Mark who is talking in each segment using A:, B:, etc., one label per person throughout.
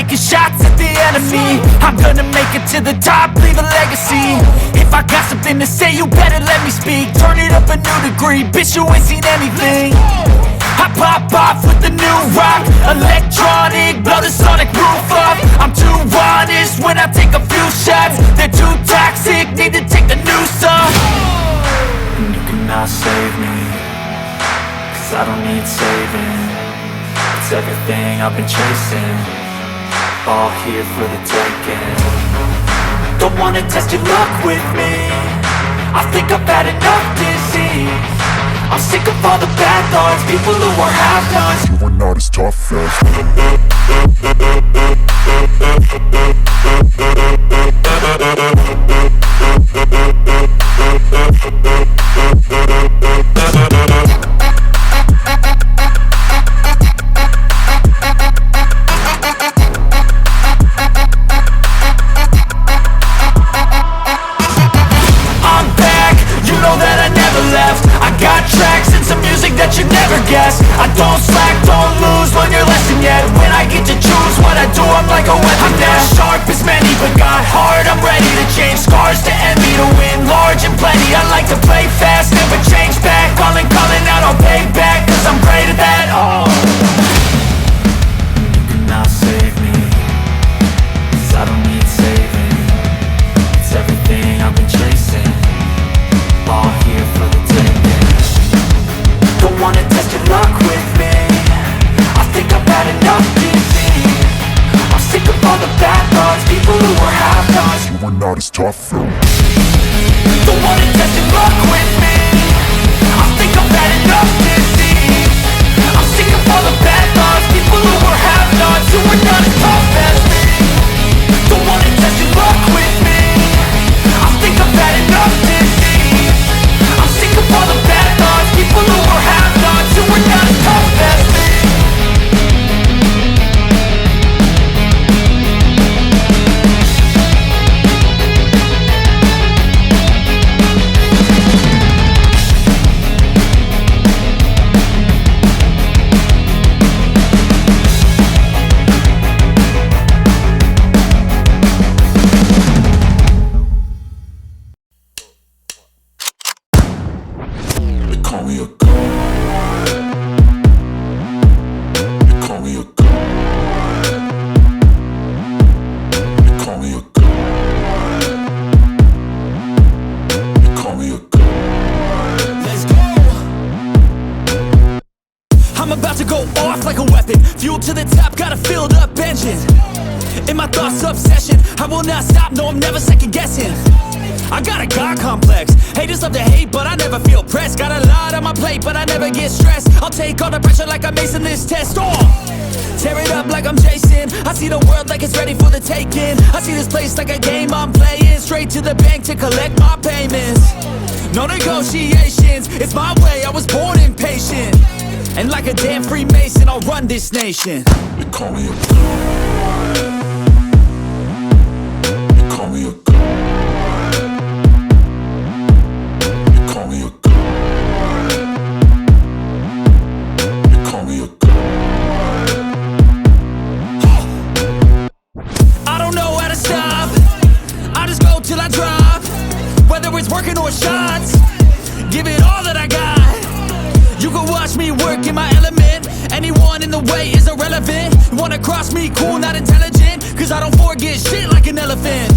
A: taking shots at the enemy. I'm gonna make it to the top, leave a legacy. If I got something to say, you better let me speak. Turn it up a new degree, bitch, you ain't seen anything. I pop off with the new rock, electronic, blow the sonic roof up. I'm too honest when I take a few shots. They're too toxic, need to take the noose off. And you cannot save me, cause I don't need saving. It's everything I've been chasing, all here for the taking. Don't wanna test your luck with me, I think I've had enough disease. I'm sick of all the bad thoughts, people who are half-nots.
B: You are not as tough as
A: I don't slack, don't lose, learn your lesson yet. When I get to choose what I do, I'm like a weapon. I'm not sharp as many, but got hard, I'm ready to change. Scars to envy, to win large and plenty. I like to play fast, never change back. Calling out, I'll pay back, cause I'm great at that. Oh, you cannot save me, cause I don't need saving. It's everything I've been chasing, all here for the taking. Don't wanna test your luck with me, I think I've had enough disease. I'm sick of all the bad thoughts, people who are half-nots.
B: you are not as tough as.
A: Don't wanna test your luck with me, I think I've had enough disease. I'm sick of all the bad thoughts, people who are half-nots, who are not as tough as me. Don't wanna test your luck with me, I think I've had enough disease. I'm sick of all the bad thoughts, people who are half-nots, who are not as tough as me.
B: They call me a god. They call me a god. They call me a god. They call me a god.
A: Let's go! I'm about to go off like a weapon, fuel to the top, got a filled up engine. In my thoughts, obsession, I will not stop, no, I'm never second guessing. I got a God complex, haters love to hate, but I never feel pressed. Got a lot on my plate, but I never get stressed. I'll take all the pressure like I'm acing this test. Oh, tear it up like I'm Jason. I see the world like it's ready for the taking. I see this place like a game I'm playing. Straight to the bank to collect my payments. No negotiations, it's my way, I was born impatient. And like a damn Freemason, I'll run this nation.
B: They call me a god. They call me a god. They call me a god. They call me a god.
A: I don't know how to stop, I just go till I drop. Whether it's working or shots, give it all that I got. You can watch me work in my element, anyone in the way is irrelevant. You wanna cross me, cool, not intelligent, cause I don't forget shit like an elephant.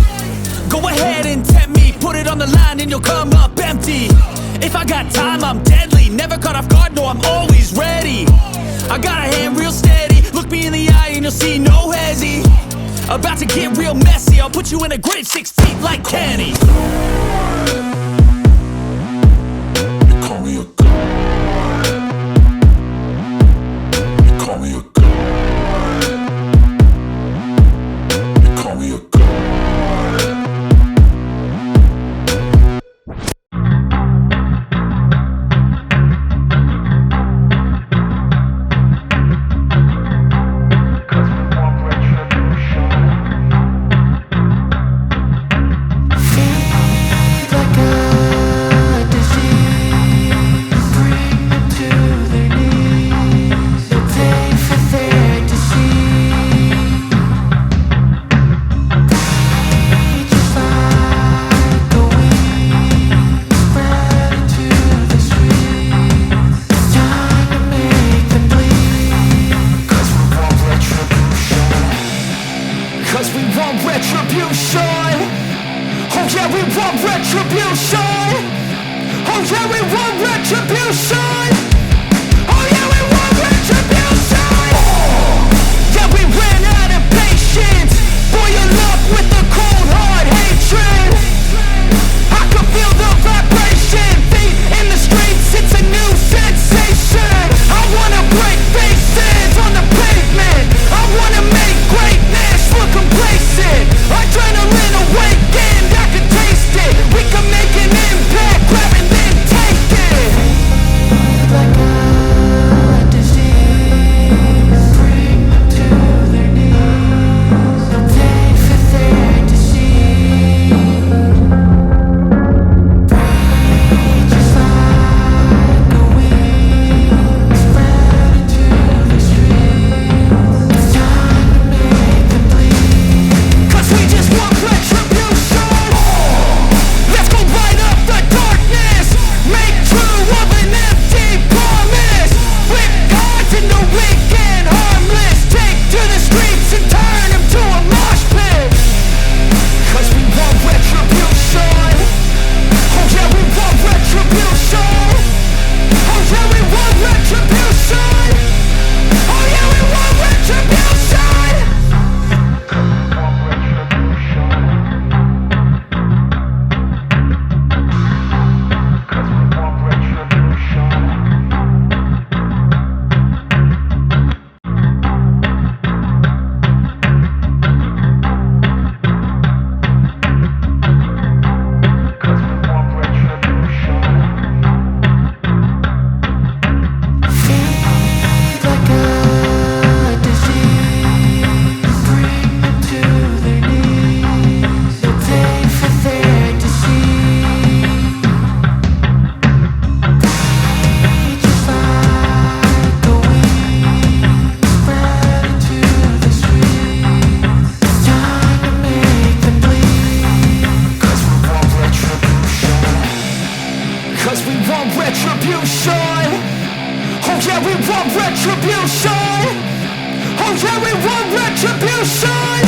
A: Go ahead and tempt me, put it on the line and you'll come up empty. If I got time, I'm deadly, never caught off guard, no, I'm always ready. I got a hand real steady, look me in the eye and you'll see no hezzy. About to get real messy, I'll put you in a grave 6 feet like Kenny.
B: They call me a god. They call me a god. They call me a god.
C: Feel like
A: we want retribution. Oh yeah, we want retribution. Yeah, we ran out of patience. Boil up with the cold hard hatred. I can feel the vibration. Feet in the streets, it's a new sensation. I wanna break faces on the pavement. I wanna make greatness look complacent. Adrenaline awakened, I can taste it. We can make an impact, grab and then take it. Like a disease, bring them to their knees. No day for fantasy. Breathe just like a wind, spread into the streets. It's time to make them bleed. 'Cause we just want retribution. Let's go light up the darkness. Make true of an empty promise. Flip cards into weak and harmless. Take to the streets and turn them to a mosh pit. 'Cause we want retribution. Oh yeah, we want retribution. Oh yeah, we want retribution. Oh yeah, we want retribution. Feed like a disease, bring them to their knees. No day for fantasy. Breathe just like a wind, spread into the streets. It's time to make them bleed. 'Cause we want retribution. 'Cause we want retribution. Oh yeah, we want retribution. Oh yeah, we want retribution.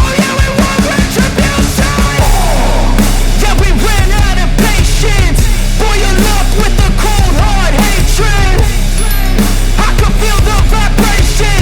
A: Oh yeah, we want retribution.